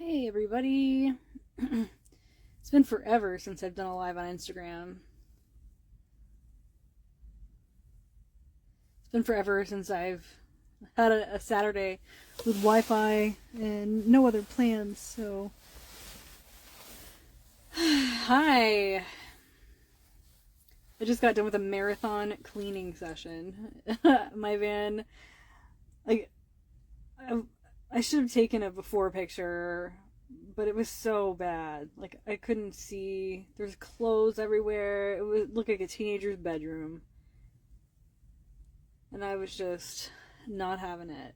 Hey everybody. It's been forever since I've done a live on Instagram. It's been forever since I've had a Saturday with Wi-Fi and no other plans, so... Hi! I just got done with a marathon cleaning session. My van... Like, I should have taken a before picture, but it was so bad. Like, I couldn't see. There's clothes everywhere. It would look like a teenager's bedroom. And I was just not having it.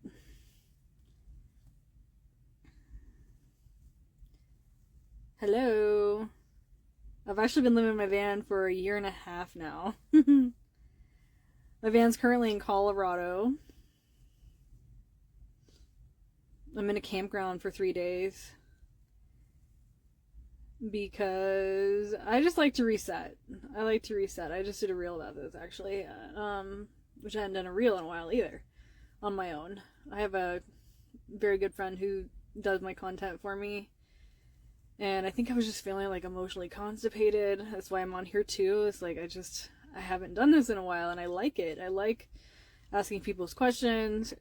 Hello. I've actually been living in my van for a year and a half now. My van's currently in Colorado. I'm in a campground for 3 days because I just like to reset. I just did a reel about this actually, which I hadn't done a reel in a while either on my own. I have a very good friend who does my content for me, and I think I was just feeling like emotionally constipated. That's why I'm on here too. It's like I haven't done this in a while, and I like it. I like asking people's questions,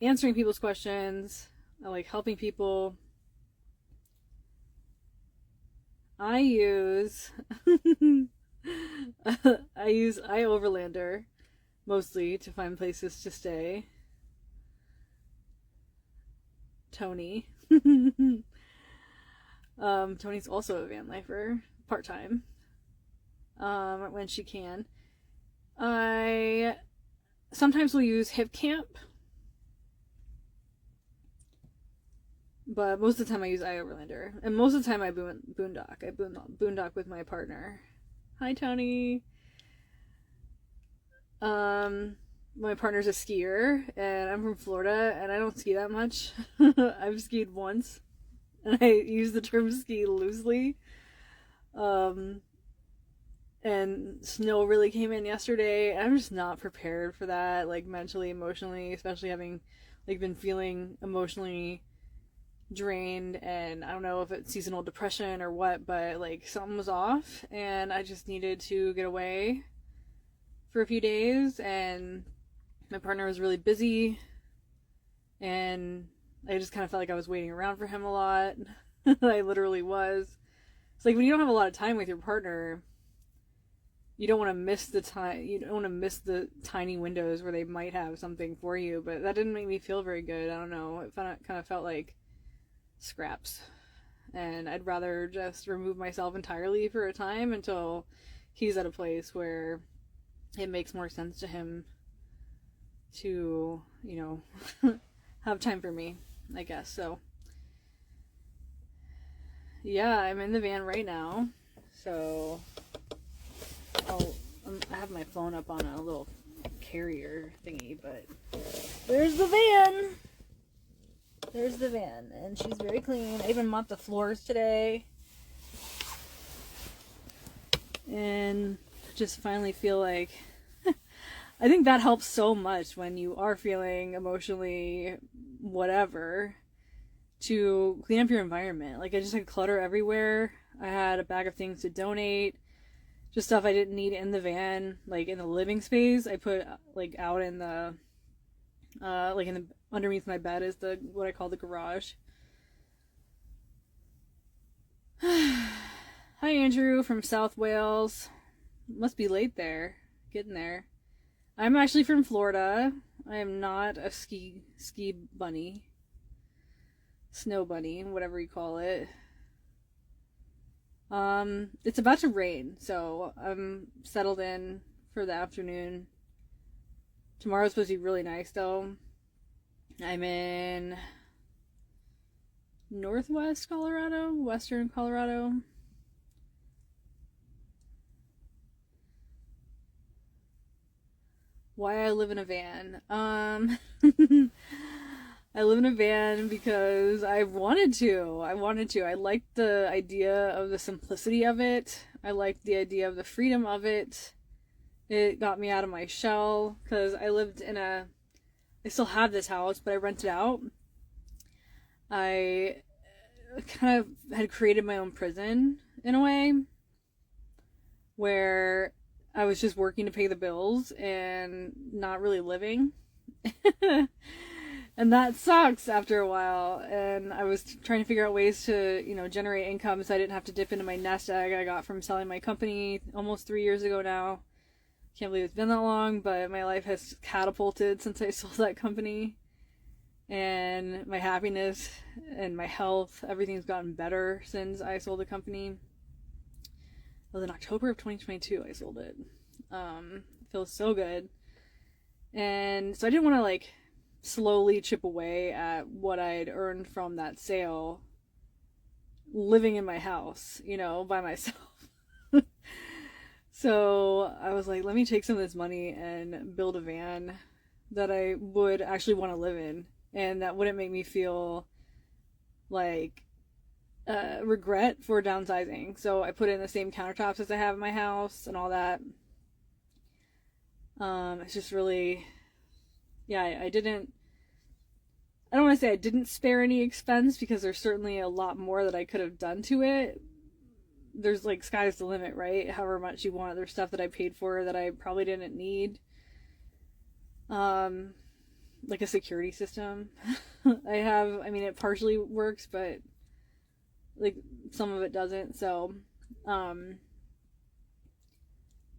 answering people's questions. I like helping people. I use iOverlander mostly to find places to stay. Tony. Tony's also a van lifer, part-time. When she can. I sometimes will use HipCamp, but most of the time I use iOverlander, and most of the time I boondock. I boondock with my partner. Hi, Tony. My partner's a skier, and I'm from Florida, and I don't ski that much. I've skied once, and I use the term ski loosely. And snow really came in yesterday, and I'm just not prepared for that, like mentally, emotionally, especially having like been feeling emotionally drained, and I don't know if it's seasonal depression or what, but like something was off, and I just needed to get away for a few days, and my partner was really busy, and I just kind of felt like I was waiting around for him a lot. I literally was. It's like when you don't have a lot of time with your partner, you don't want to miss the time. You don't want to miss the tiny windows where they might have something for you. But that didn't make me feel very good. I don't know. It kind of felt like scraps, and I'd rather just remove myself entirely for a time until he's at a place where it makes more sense to him to, have time for me, I guess. So yeah, I'm in the van right now, so I have my phone up on a little carrier thingy, but there's the van. There's the van, and she's very clean. I even mopped the floors today, and just finally feel like I think that helps so much when you are feeling emotionally whatever, to clean up your environment. Like, I just had clutter everywhere. I had a bag of things to donate, just stuff I didn't need in the van, like in the living space. I put like out in the underneath my bed is what I call the garage. Hi, Andrew from South Wales. Must be late there. Getting there. I'm actually from Florida. I am not a ski bunny. Snow bunny, whatever you call it. It's about to rain, so I'm settled in for the afternoon. Tomorrow's supposed to be really nice, though. I'm in northwest Colorado, western Colorado. Why I live in a van. I live in a van because I wanted to. I liked the idea of the simplicity of it. I liked the idea of the freedom of it. It got me out of my shell, because I still have this house, but I rent it out. I kind of had created my own prison in a way where I was just working to pay the bills and not really living. And that sucks after a while. And I was trying to figure out ways to, generate income so I didn't have to dip into my nest egg I got from selling my company almost 3 years ago now. Can't believe it's been that long, but my life has catapulted since I sold that company. And my happiness and my health, everything's gotten better since I sold the company. It was in October of 2022 I sold it. It feels so good. And so I didn't want to slowly chip away at what I'd earned from that sale living in my house, by myself. So I was like, let me take some of this money and build a van that I would actually want to live in, and that wouldn't make me feel like regret for downsizing. So I put in the same countertops as I have in my house and all that. It's just really, I don't want to say I didn't spare any expense, because there's certainly a lot more that I could have done to it. There's sky's the limit, right? However much you want. There's stuff that I paid for that I probably didn't need. Like a security system. It partially works, but some of it doesn't. So,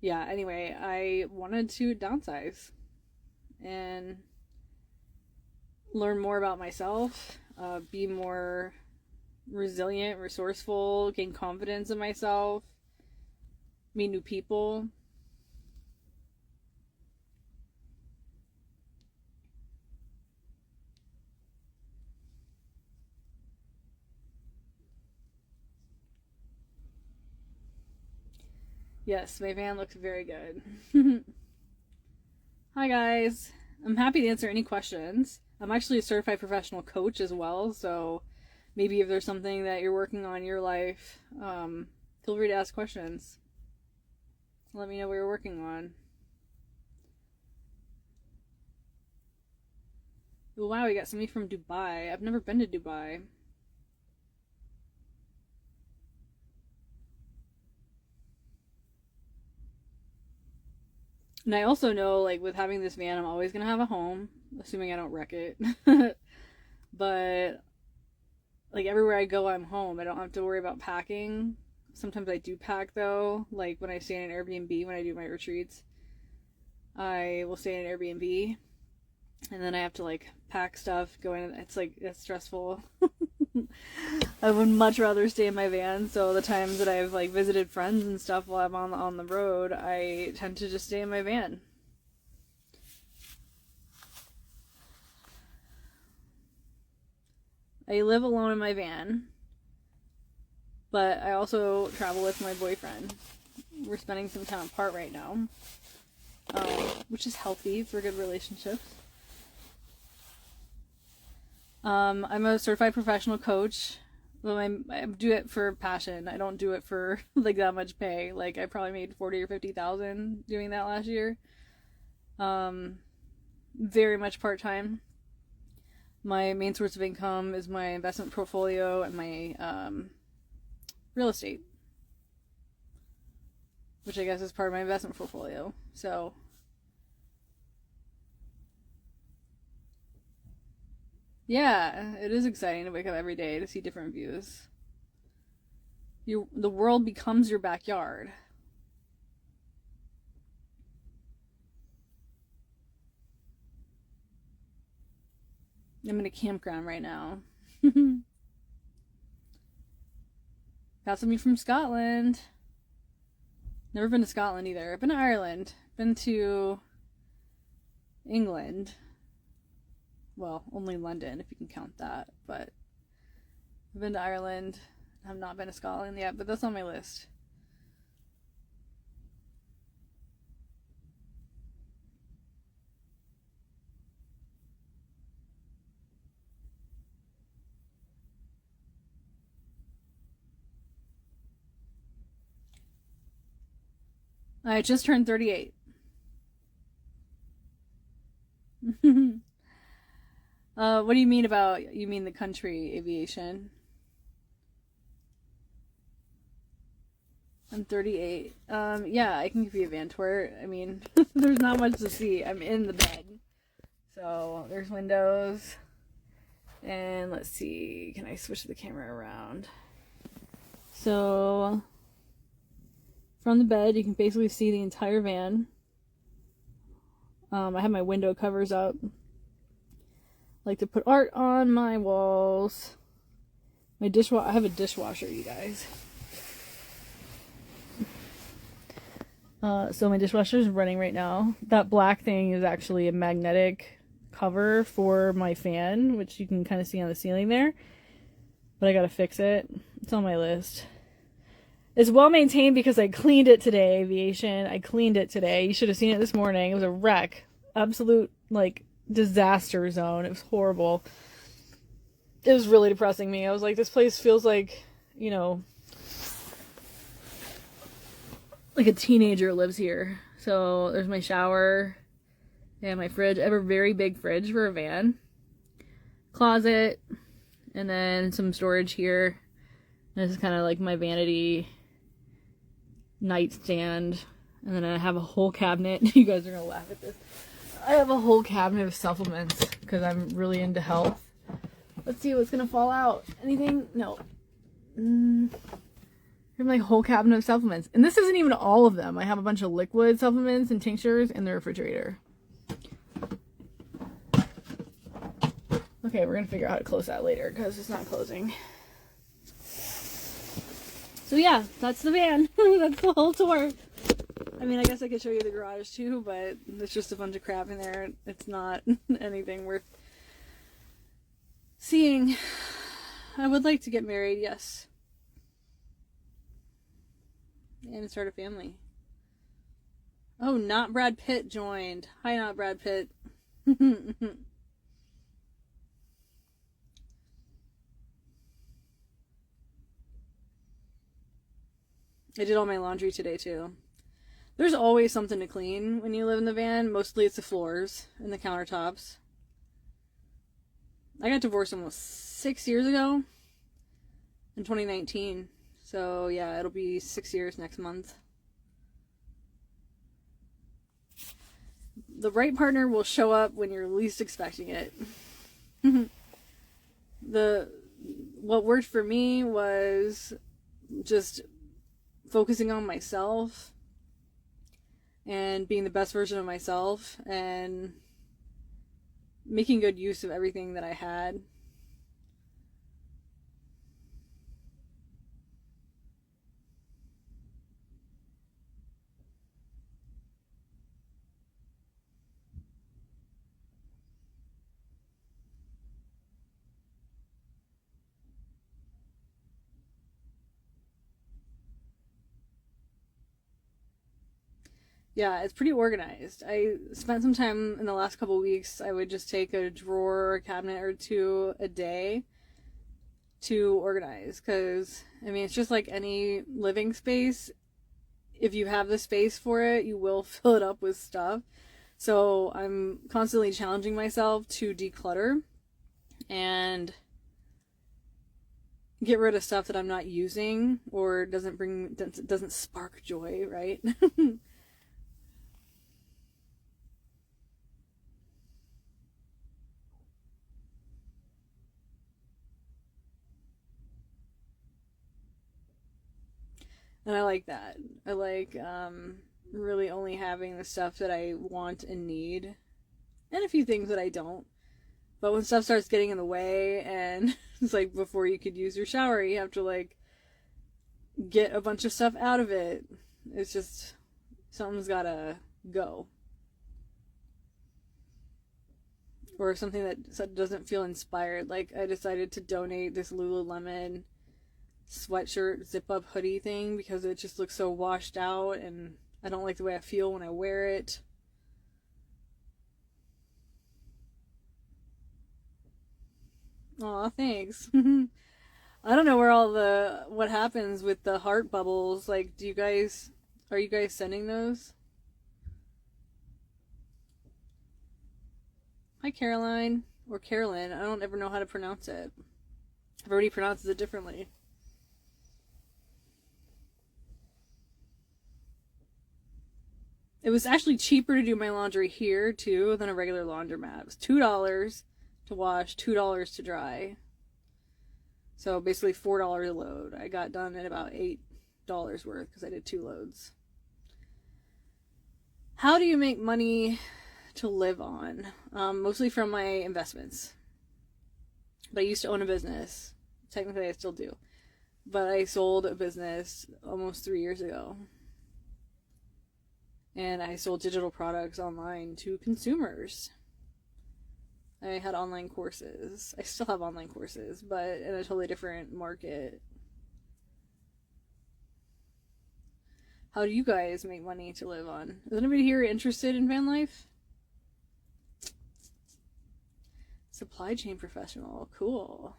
anyway, I wanted to downsize and learn more about myself, be more resilient, resourceful, gain confidence in myself, meet new people. Yes, my van looks very good. Hi guys. I'm happy to answer any questions. I'm actually a certified professional coach as well, so maybe if there's something that you're working on in your life, feel free to ask questions. Let me know what you're working on. Oh, wow, we got somebody from Dubai. I've never been to Dubai. And I also know, with having this van, I'm always going to have a home, assuming I don't wreck it. But, everywhere I go, I'm home. I don't have to worry about packing. Sometimes I do pack, though. When I stay in an Airbnb, when I do my retreats, I will stay in an Airbnb. And then I have to, pack stuff, go in. It's stressful. I would much rather stay in my van. So the times that I've visited friends and stuff while I'm on the road, I tend to just stay in my van. I live alone in my van, but I also travel with my boyfriend. We're spending some time apart right now, which is healthy for good relationships. I'm a certified professional coach. Well, I do it for passion. I don't do it for that much pay. I probably made 40 or 50,000 doing that last year. Very much part-time. My main source of income is my investment portfolio and my real estate, which I guess is part of my investment portfolio. So yeah, it is exciting to wake up every day to see different views. The world becomes your backyard. I'm in a campground right now. Got somebody from Scotland. Never been to Scotland either. I've been to Ireland. Been to England. Well, only London, if you can count that. But I've been to Ireland. I've not been to Scotland yet, but that's on my list. I just turned 38. What do you mean about, you mean the country aviation? I'm 38. Yeah, I can give you a van tour. I mean, there's not much to see. I'm in the bed. So, there's windows. And let's see, can I switch the camera around? So, from the bed, you can basically see the entire van. I have my window covers up. I like to put art on my walls. I have a dishwasher, you guys. So my dishwasher is running right now. That black thing is actually a magnetic cover for my fan, which you can kind of see on the ceiling there. But I gotta fix it. It's on my list. It's well maintained because I cleaned it today, Aviation. I cleaned it today. You should have seen it this morning. It was a wreck. Absolute, like, disaster zone. It was horrible. It was really depressing me. I was like, this place feels like, you know, like a teenager lives here. So there's my shower and my fridge. I have a very big fridge for a van. Closet. And then some storage here. And this is kind of like my vanity nightstand. And then I have a whole cabinet. You guys are going to laugh at this. I have a whole cabinet of supplements because I'm really into health. Let's see what's going to fall out. Anything? No. I have my whole cabinet of supplements. And this isn't even all of them. I have a bunch of liquid supplements and tinctures in the refrigerator. Okay, we're going to figure out how to close that later because it's not closing. So yeah, that's the van. That's the whole tour. I mean, I guess I could show you the garage too, but there's just a bunch of crap in there. It's not anything worth seeing. I would like to get married, yes. And start a family. Oh, not Brad Pitt joined. Hi, not Brad Pitt. I did all my laundry today too. There's always something to clean when you live in the van. Mostly it's the floors and the countertops. I got divorced almost 6 years ago. In 2019. So yeah, it'll be 6 years next month. The right partner will show up when you're least expecting it. What worked for me was just focusing on myself and being the best version of myself and making good use of everything that I had. Yeah, it's pretty organized. I spent some time in the last couple weeks. I would just take a drawer, a cabinet or two a day to organize. Because, I mean, it's just like any living space. If you have the space for it, you will fill it up with stuff. So I'm constantly challenging myself to declutter and get rid of stuff that I'm not using or doesn't spark joy, right? And I like that. I like really only having the stuff that I want and need, and a few things that I don't. But when stuff starts getting in the way, and it's like before you could use your shower, you have to like get a bunch of stuff out of it. It's just something's gotta go. Or something that doesn't feel inspired. Like I decided to donate this Lululemon sweatshirt zip-up hoodie thing because it just looks so washed out and I don't like the way I feel when I wear it. Aw, thanks. I don't know where what happens with the heart bubbles. Like, are you guys sending those? Hi, Caroline. Or Carolyn. I don't ever know how to pronounce it. Everybody pronounces it differently. it was actually cheaper to do my laundry here too than a regular laundromat. It was $2 to wash, $2 to dry. So basically $4 a load. I got done at about $8 worth because I did 2 loads. How do you make money to live on? Mostly from my investments. But I used to own a business. Technically I still do. But I sold a business almost 3 years ago. And I sold digital products online to consumers. I had online courses. I still have online courses, but in a totally different market. How do you guys make money to live on? Is anybody here interested in van life? Supply chain professional. Cool.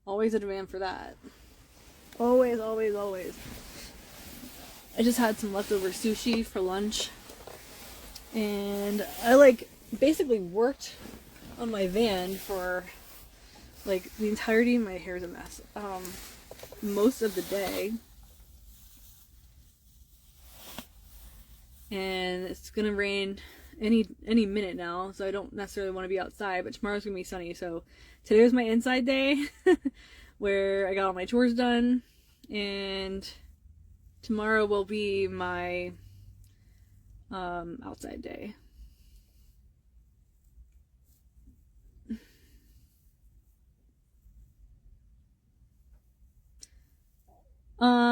Always a demand for that. Always, always, always. I just had some leftover sushi for lunch. And I basically worked on my van for the entirety. My hair's a mess. Most of the day. And it's gonna rain any minute now, so I don't necessarily want to be outside, but tomorrow's gonna be sunny. So today was my inside day where I got all my chores done, and tomorrow will be my outside day.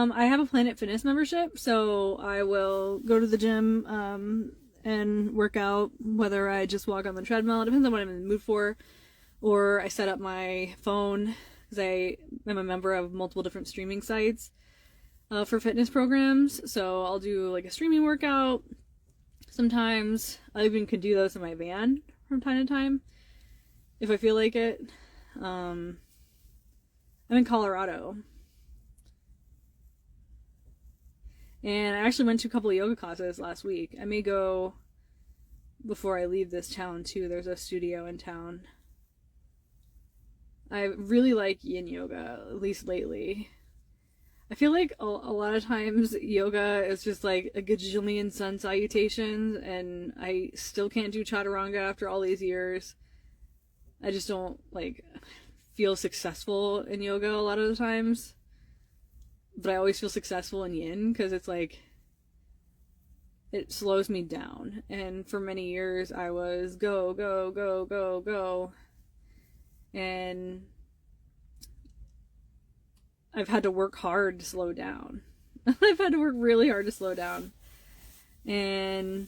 I have a Planet Fitness membership, so I will go to the gym and work out, whether I just walk on the treadmill. It depends on what I'm in the mood for. Or I set up my phone, because I am a member of multiple different streaming sites for fitness programs. So I'll do a streaming workout. Sometimes I even could do those in my van from time to time, if I feel like it. I'm in Colorado. And I actually went to a couple of yoga classes last week. I may go before I leave this town too. There's a studio in town. I really like yin yoga, at least lately. I feel like a lot of times yoga is just a gajillion sun salutations, and I still can't do chaturanga after all these years. I just don't feel successful in yoga a lot of the times. But I always feel successful in yin, because it's it slows me down. And for many years I was go, go, go, go, go. And I've had to work hard to slow down. I've had to work really hard to slow down. And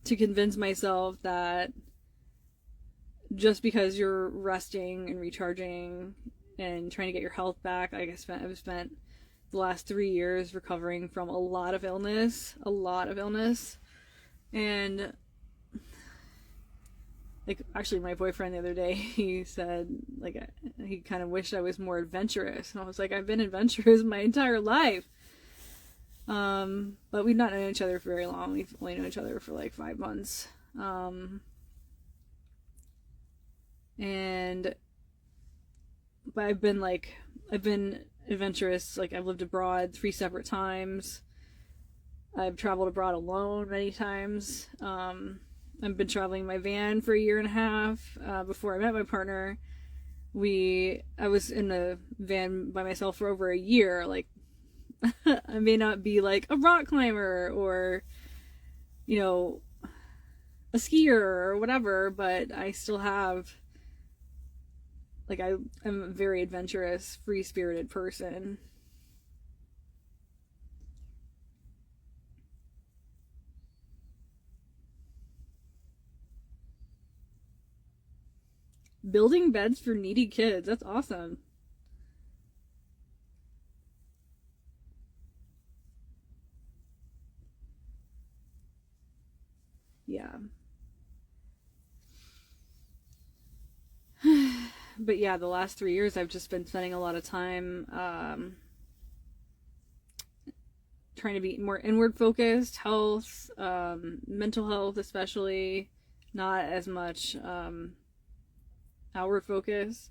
to convince myself that just because you're resting and recharging and trying to get your health back, I've spent the last 3 years recovering from a lot of illness. And actually my boyfriend the other day, he said he kind of wished I was more adventurous, and I was I've been adventurous my entire life. But we've not known each other for very long. We've only known each other for 5 months. But I've been adventurous. I've lived abroad 3 separate times. I've traveled abroad alone many times. I've been traveling in my van for 1.5 years. Before I met my partner, I was in the van by myself for over a year. I may not be a rock climber or, a skier or whatever, but I still have I'm a very adventurous, free-spirited person. Building beds for needy kids. That's awesome. Yeah. But yeah, the last 3 years I've just been spending a lot of time trying to be more inward focused, health, mental health especially, not as much outward focus.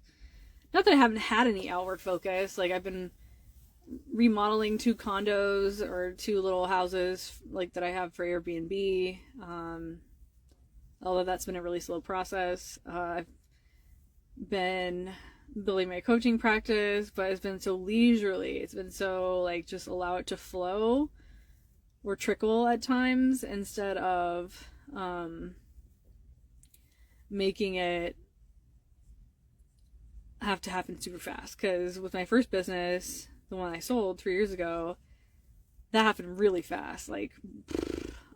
Not that I haven't had any outward focus. I've been remodeling 2 condos or 2 little houses like that I have for Airbnb. Although that's been a really slow process. I've been building my coaching practice, but it's been so leisurely. It's been so like just allow it to flow or trickle at times instead of making it have to happen super fast. Because with my first business, the one I sold 3 years ago, that happened really fast. Like,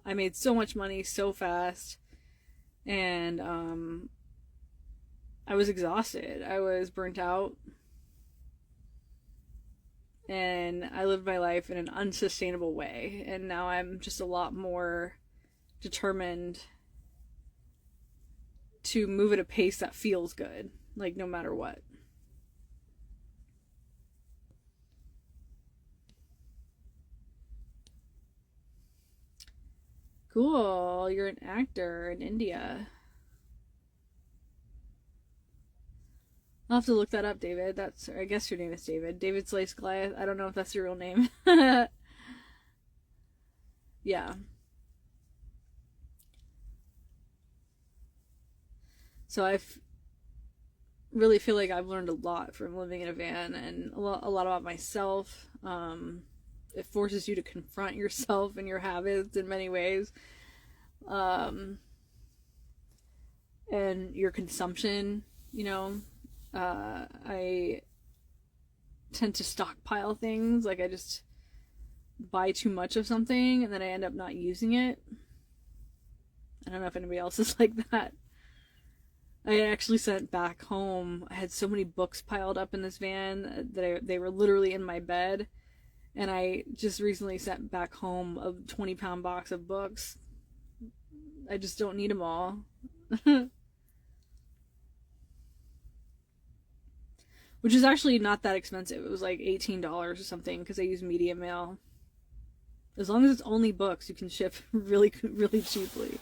I made so much money so fast, and I was exhausted. I was burnt out, and I lived my life in an unsustainable way. And now I'm just a lot more determined to move at a pace that feels good, like no matter what. Cool, you're an actor in India. I'll have to look that up, David. I guess your name is David. David Slice Goliath. I don't know if that's your real name. Yeah. So I really feel like I've learned a lot from living in a van, and a lot about myself. It forces you to confront yourself and your habits in many ways. Um, and your consumption, I tend to stockpile things. Like, I just buy too much of something and then I end up not using it. I don't know if anybody else is like that. I actually sent back home. I had so many books piled up in this van that they were literally in my bed. And I just recently sent back home a 20-pound box of books. I just don't need them all. Which is actually not that expensive. It was like $18 or something because I use Media Mail. As long as it's only books, you can ship really, really cheaply.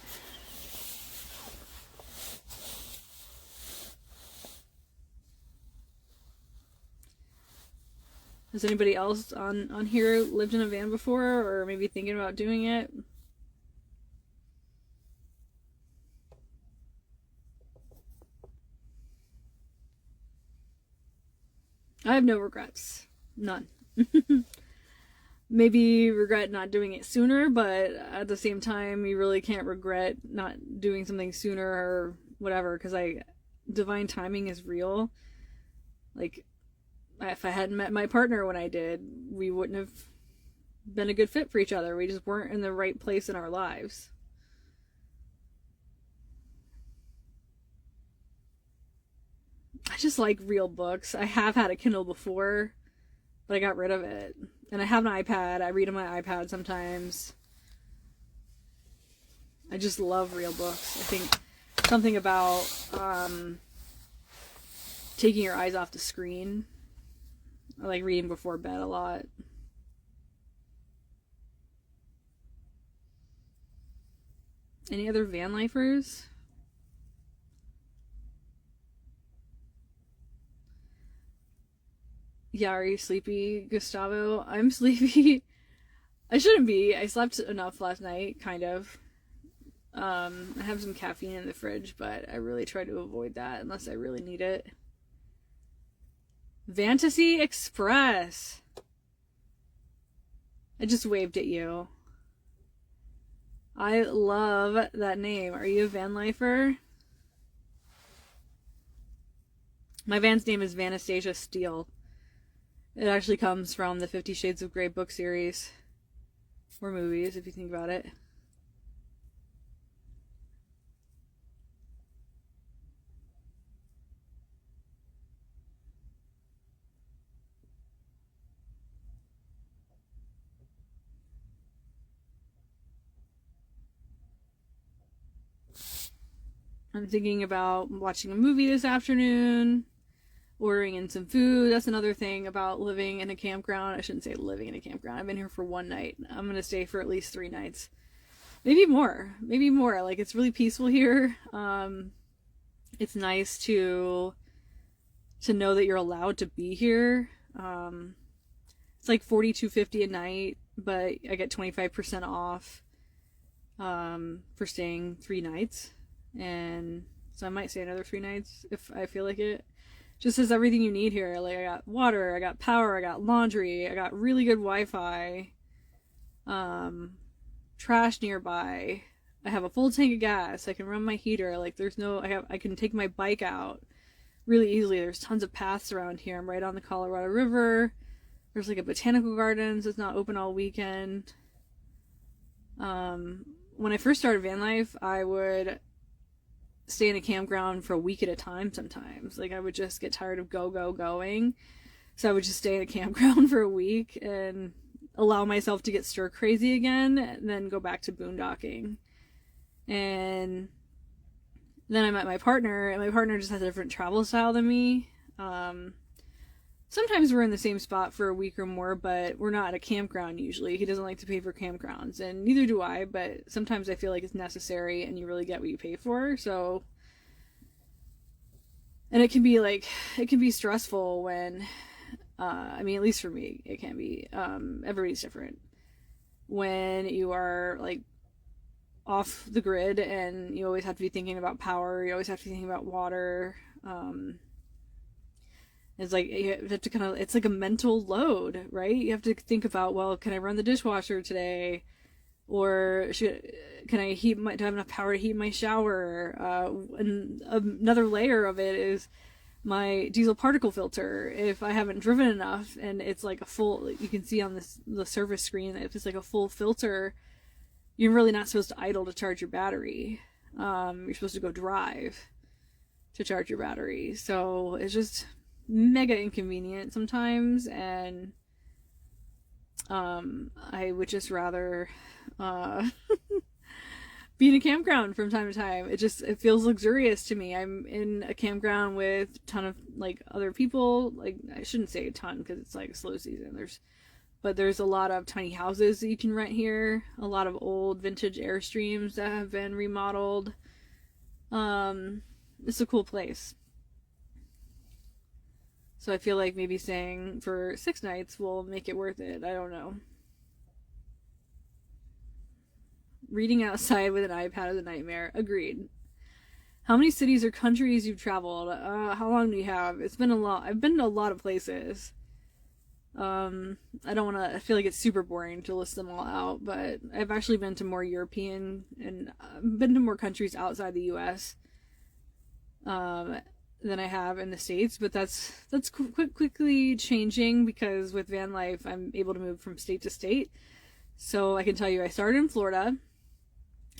Has anybody else on here lived in a van before, or maybe thinking about doing it? I have no regrets. None. Maybe regret not doing it sooner, but at the same time, you really can't regret not doing something sooner or whatever, because divine timing is real. Like, if I hadn't met my partner when I did, we wouldn't have been a good fit for each other. We just weren't in the right place in our lives. I just like real books. I have had a Kindle before, but I got rid of it. And I have an iPad. I read on my iPad sometimes. I just love real books. I think something about taking your eyes off the screen. I like reading before bed a lot. Any other van lifers? Yeah, are you sleepy, Gustavo? I'm sleepy. I shouldn't be. I slept enough last night, kind of. I have some caffeine in the fridge, but I really try to avoid that unless I really need it. Fantasy Express. I just waved at you. I love that name. Are you a van lifer? My van's name is Vanastasia Steele. It actually comes from the 50 Shades of Grey book series. Or movies, if you think about it. I'm thinking about watching a movie this afternoon, ordering in some food. That's another thing about living in a campground. I shouldn't say living in a campground. I've been here for 1 night. I'm going to stay for at least 3 nights. Maybe more. Like, it's really peaceful here. It's nice to know that you're allowed to be here. It's like $42.50 a night, but I get 25% off for staying 3 nights. And so I might stay another 3 nights if I feel like it. Just has everything you need here. Like, I got water, I got power, I got laundry, I got really good Wi-Fi, trash nearby. I have a full tank of gas. I can run my heater. Like, I can take my bike out really easily. There's tons of paths around here. I'm right on the Colorado River. There's like a botanical gardens that's not open all weekend. When I first started van life, I would stay in a campground for a week at a time sometimes. Like, I would just get tired of going. So I would just stay in a campground for a week and allow myself to get stir crazy again, and then go back to boondocking. And then I met my partner, and my partner just has a different travel style than me. Sometimes we're in the same spot for a week or more, but we're not at a campground usually. He doesn't like to pay for campgrounds, and neither do I, but sometimes I feel like it's necessary and you really get what you pay for. So, and it can be stressful when, I mean, at least for me, it can be. Everybody's different. When you are like off the grid and you always have to be thinking about power, you always have to be thinking about water. It's like you have to it's like a mental load, right? You have to think about, well, can I run the dishwasher today? Or do I have enough power to heat my shower? And another layer of it is my diesel particle filter. If I haven't driven enough and it's like a full, you can see on the service screen, if it's like a full filter, you're really not supposed to idle to charge your battery. You're supposed to go drive to charge your battery. So it's just mega inconvenient sometimes, and I would just rather be in a campground from time to time. It feels luxurious to me. I'm in a campground with a ton of like other people. Like, I shouldn't say a ton because it's like a slow season. There's a lot of tiny houses that you can rent here, a lot of old vintage Airstreams that have been remodeled. It's a cool place. So I feel like maybe staying for 6 nights will make it worth it. I don't know. Reading outside with an iPad is a nightmare. Agreed. How many cities or countries you've traveled? How long do you have? It's been a lot. I've been to a lot of places. I feel like it's super boring to list them all out, but I've actually been to more European and been to more countries outside the US than I have in the States, but that's quickly changing because with van life, I'm able to move from state to state. So I can tell you, I started in Florida.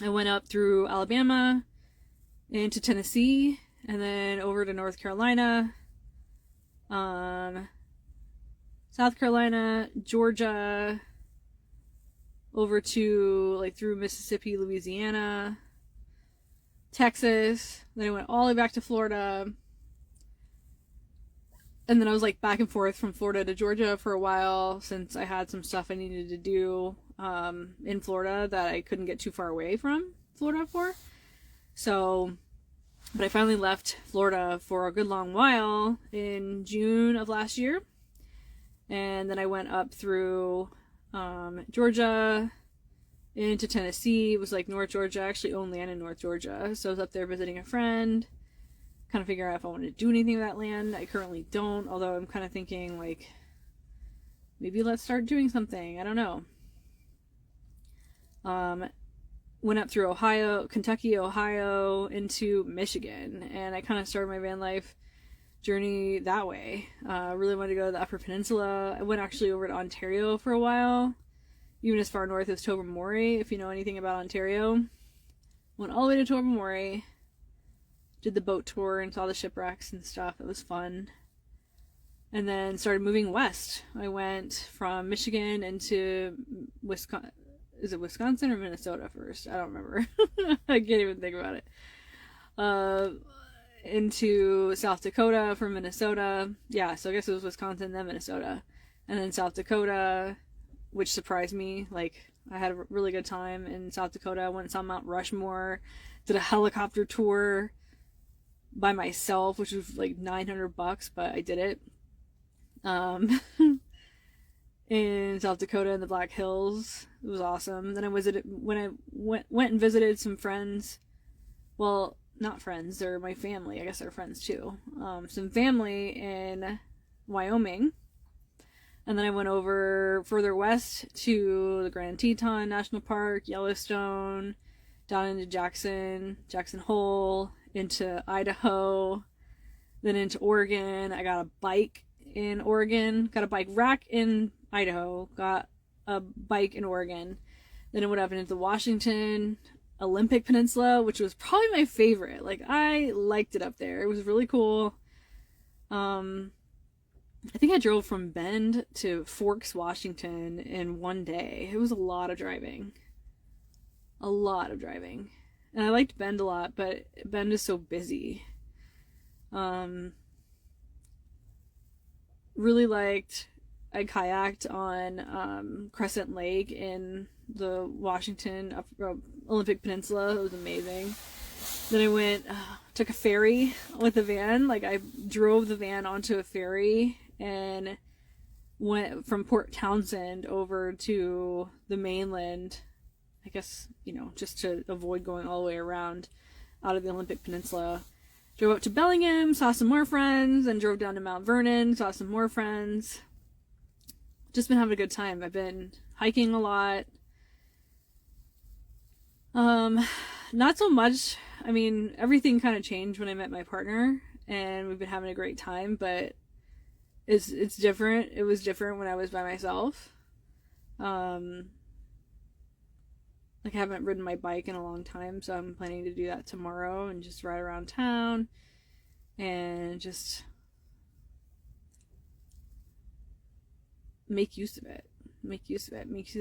I went up through Alabama into Tennessee and then over to North Carolina, South Carolina, Georgia, over to like through Mississippi, Louisiana, Texas. Then I went all the way back to Florida. And then I was like back and forth from Florida to Georgia for a while since I had some stuff I needed to do in Florida that I couldn't get too far away from Florida for. So, but I finally left Florida for a good long while in June of last year. And then I went up through Georgia into Tennessee. It was like North Georgia. I actually own land in North Georgia. So I was up there visiting a friend, kind of figuring out if I wanted to do anything with that land. I currently don't, although I'm kind of thinking like maybe let's start doing something. I don't know. Went up through Kentucky, Ohio, into Michigan, and I kind of started my van life journey that way. Really wanted to go to the Upper Peninsula. I went actually over to Ontario for a while, even as far north as Tobermory, if you know anything about Ontario. Went all the way to Tobermory, did the boat tour and saw the shipwrecks and stuff. It was fun. And then started moving west. I went from Michigan into Wisconsin. Is it Wisconsin or Minnesota first? I don't remember. I can't even think about it. Into South Dakota from Minnesota. Yeah, so I guess it was Wisconsin, then Minnesota. And then South Dakota, which surprised me. Like, I had a really good time in South Dakota. I went and saw Mount Rushmore. Did a helicopter tour by myself, which was like $900, but I did it. in South Dakota in the Black Hills. It was awesome. Then I went and visited some friends. Well, not friends, they're my family. I guess they're friends too. Some family in Wyoming. And then I went over further west to the Grand Teton National Park, Yellowstone, down into Jackson Hole, into Idaho, then into Oregon. I got a bike in Oregon, got a bike rack in Idaho, got a bike in Oregon. Then I went up into the Washington Olympic Peninsula, which was probably my favorite. Like, I liked it up there. It was really cool. I think I drove from Bend to Forks, Washington in one day. It was a lot of driving. A lot of driving. And I liked Bend a lot, but Bend is so busy. Really liked, I kayaked on Crescent Lake in the Washington Olympic Peninsula. It was amazing. Then I went, took a ferry with the van. Like, I drove the van onto a ferry and went from Port Townsend over to the mainland. I guess, just to avoid going all the way around out of the Olympic Peninsula. Drove up to Bellingham, saw some more friends, and drove down to Mount Vernon, saw some more friends. Just been having a good time. I've been hiking a lot. Not so much. I mean, everything kind of changed when I met my partner, and we've been having a great time, but it's different. It was different when I was by myself. Like, I haven't ridden my bike in a long time, so I'm planning to do that tomorrow and just ride around town and just make use of it. Make use of it. Make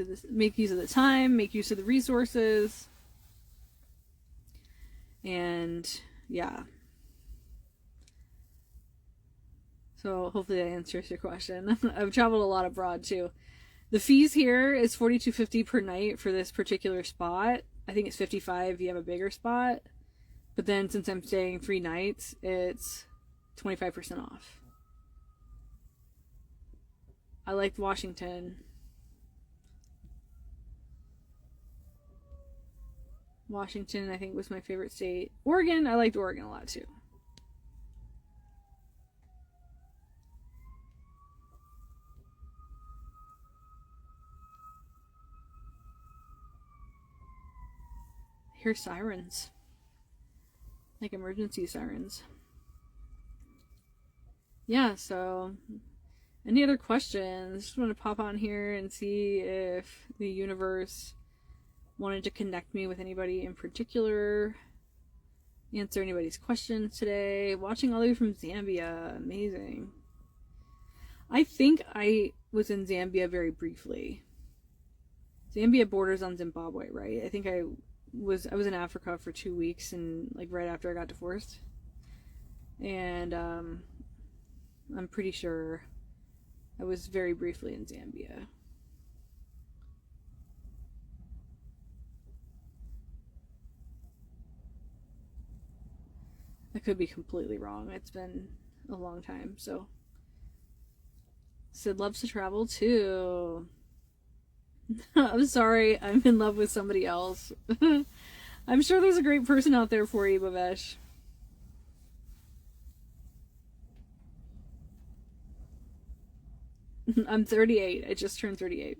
use of the time, make use of the resources. And yeah. So hopefully that answers your question. I've traveled a lot abroad too. The fees here is $42.50 per night for this particular spot. I think it's $55 if you have a bigger spot. But then since I'm staying 3 nights, it's 25% off. I liked Washington. Washington, I think, was my favorite state. Oregon, I liked Oregon a lot too. I hear sirens. Like emergency sirens. Yeah, so any other questions? Just want to pop on here and see if the universe wanted to connect me with anybody in particular. Answer anybody's questions today. Watching all the way from Zambia. Amazing. I think I was in Zambia very briefly. Zambia borders on Zimbabwe, right? I think I was in Africa for 2 weeks, and like right after I got divorced. And I'm pretty sure I was very briefly in Zambia. I could be completely wrong. It's been a long time, so. Sid loves to travel too. I'm sorry, I'm in love with somebody else. I'm sure there's a great person out there for you, Bhavesh. I'm 38. I just turned 38.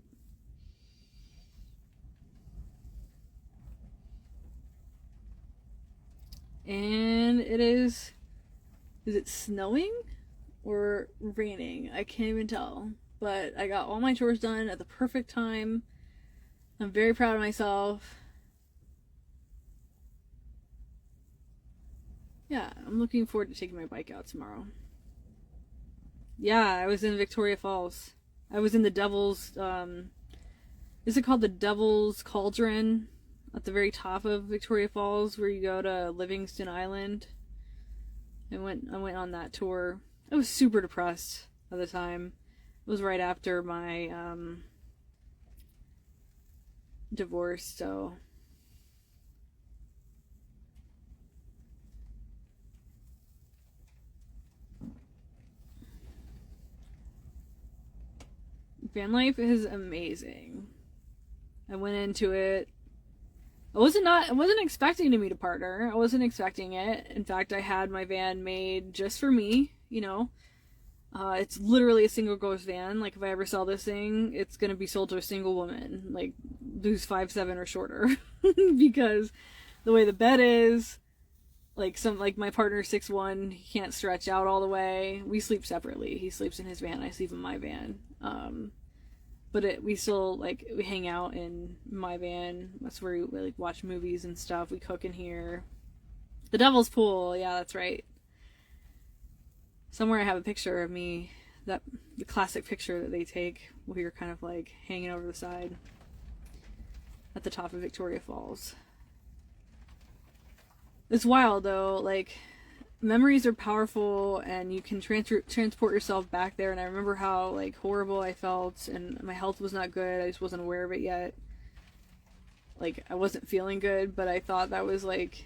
And it is it snowing or raining? I can't even tell. But I got all my chores done at the perfect time. I'm very proud of myself. Yeah, I'm looking forward to taking my bike out tomorrow. Yeah, I was in Victoria Falls. I was in the Devil's, is it called the Devil's Cauldron? At the very top of Victoria Falls, where you go to Livingston Island. I went on that tour. I was super depressed at the time. It was right after my divorce, so Van life is amazing. I went into it. I wasn't expecting to meet a partner. I wasn't expecting it. In fact, I had my van made just for me, you know. It's literally a single ghost van. Like, if I ever sell this thing, it's gonna be sold to a single woman, like who's 5'7" or shorter, because the way the bed is, like my partner's 6'1", he can't stretch out all the way. We sleep separately. He sleeps in his van. I sleep in my van. But we still, like, we hang out in my van. That's where we like watch movies and stuff. We cook in here. The Devil's Pool, yeah, that's right. Somewhere I have a picture of me, the classic picture that they take where you're kind of like hanging over the side at the top of Victoria Falls. It's wild though, like, memories are powerful and you can transport yourself back there. And I remember how like horrible I felt and my health was not good. I just wasn't aware of it yet. Like, I wasn't feeling good, but I thought that was like,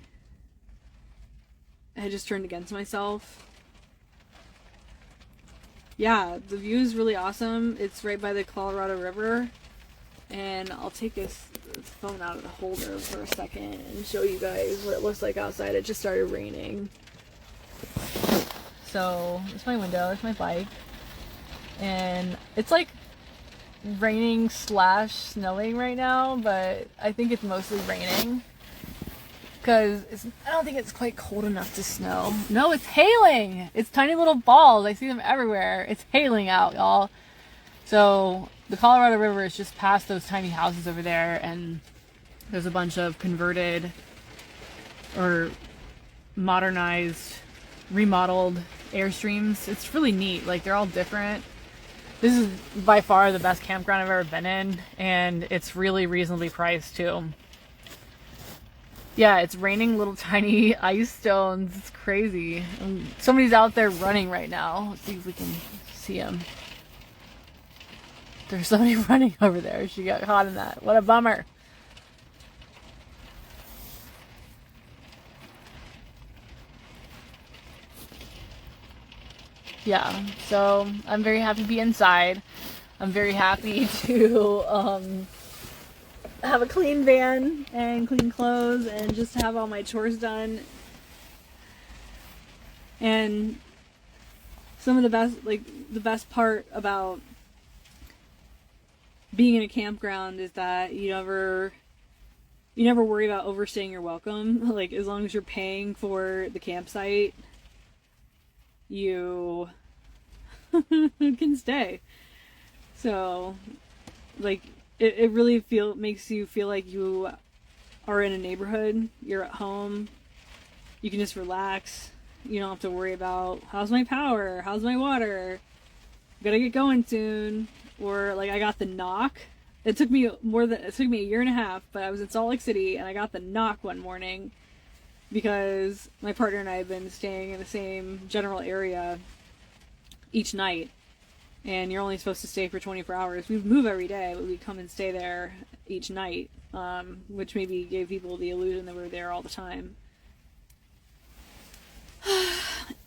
I had just turned against myself. Yeah, the view is really awesome. It's right by the Colorado River. And I'll take this phone out of the holder for a second and show you guys what it looks like outside. It just started raining. So, it's my window, it's my bike. And it's like raining / snowing right now, but I think it's mostly raining. Because I don't think it's quite cold enough to snow. No, it's hailing! It's tiny little balls. I see them everywhere. It's hailing out, y'all. So, the Colorado River is just past those tiny houses over there, and there's a bunch of converted or modernized, remodeled Airstreams. It's really neat. Like, they're all different. This is by far the best campground I've ever been in, and it's really reasonably priced too. Yeah, it's raining little tiny ice stones. It's crazy. And somebody's out there running right now. Let's see if we can see him. There's somebody running over there. She got caught in that. What a bummer. Yeah, so I'm very happy to be inside. I'm very happy to have a clean van and clean clothes and just have all my chores done. And some of the best part about being in a campground is that you never worry about overstaying your welcome. Like, as long as you're paying for the campsite, you can stay. So, like, it really makes you feel like you are in a neighborhood. You're at home. You can just relax. You don't have to worry about, how's my power? How's my water? Gotta get going soon. Or, like, I got the knock. It took me a year and a half, but I was in Salt Lake City and I got the knock one morning because my partner and I have been staying in the same general area each night. And you're only supposed to stay for 24 hours. We would move every day, but we'd come and stay there each night, which maybe gave people the illusion that we were there all the time.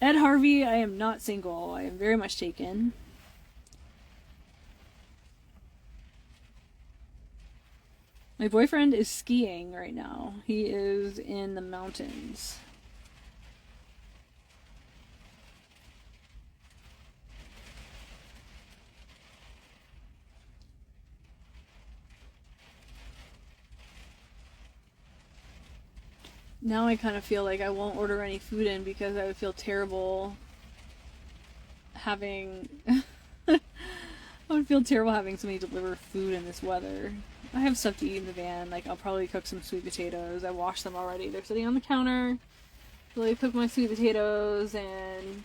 Ed Harvey, I am not single. I am very much taken. My boyfriend is skiing right now. He is in the mountains. Now I kind of feel like I won't order any food in because I would feel terrible having I would feel terrible having somebody deliver food in this weather. I have stuff to eat in the van. Like, I'll probably cook some sweet potatoes. I washed them already. They're sitting on the counter. So I cook my sweet potatoes and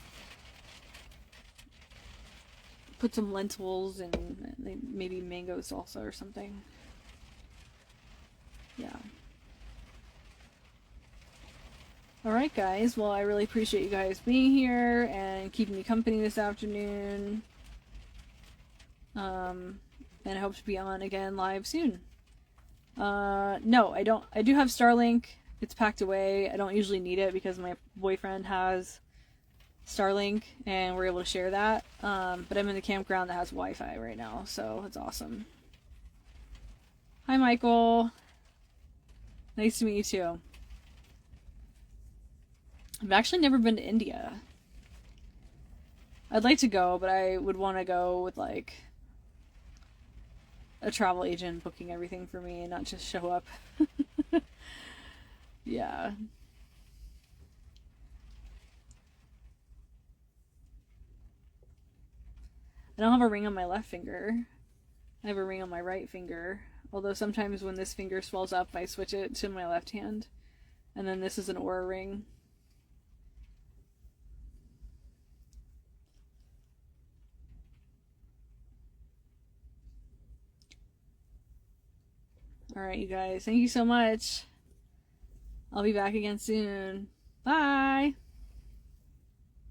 put some lentils and maybe mango salsa or something. Yeah. Alright guys, well, I really appreciate you guys being here and keeping me company this afternoon. And I hope to be on again live soon. No, I don't. I do have Starlink. It's packed away. I don't usually need it because my boyfriend has Starlink, and we're able to share that. But I'm in the campground that has Wi-Fi right now, so it's awesome. Hi, Michael. Nice to meet you too. I've actually never been to India. I'd like to go, but I would want to go with like a travel agent booking everything for me and not just show up. Yeah. I don't have a ring on my left finger. I have a ring on my right finger. Although sometimes when this finger swells up, I switch it to my left hand. And then this is an Oura ring. Alright, you guys. Thank you so much. I'll be back again soon. Bye!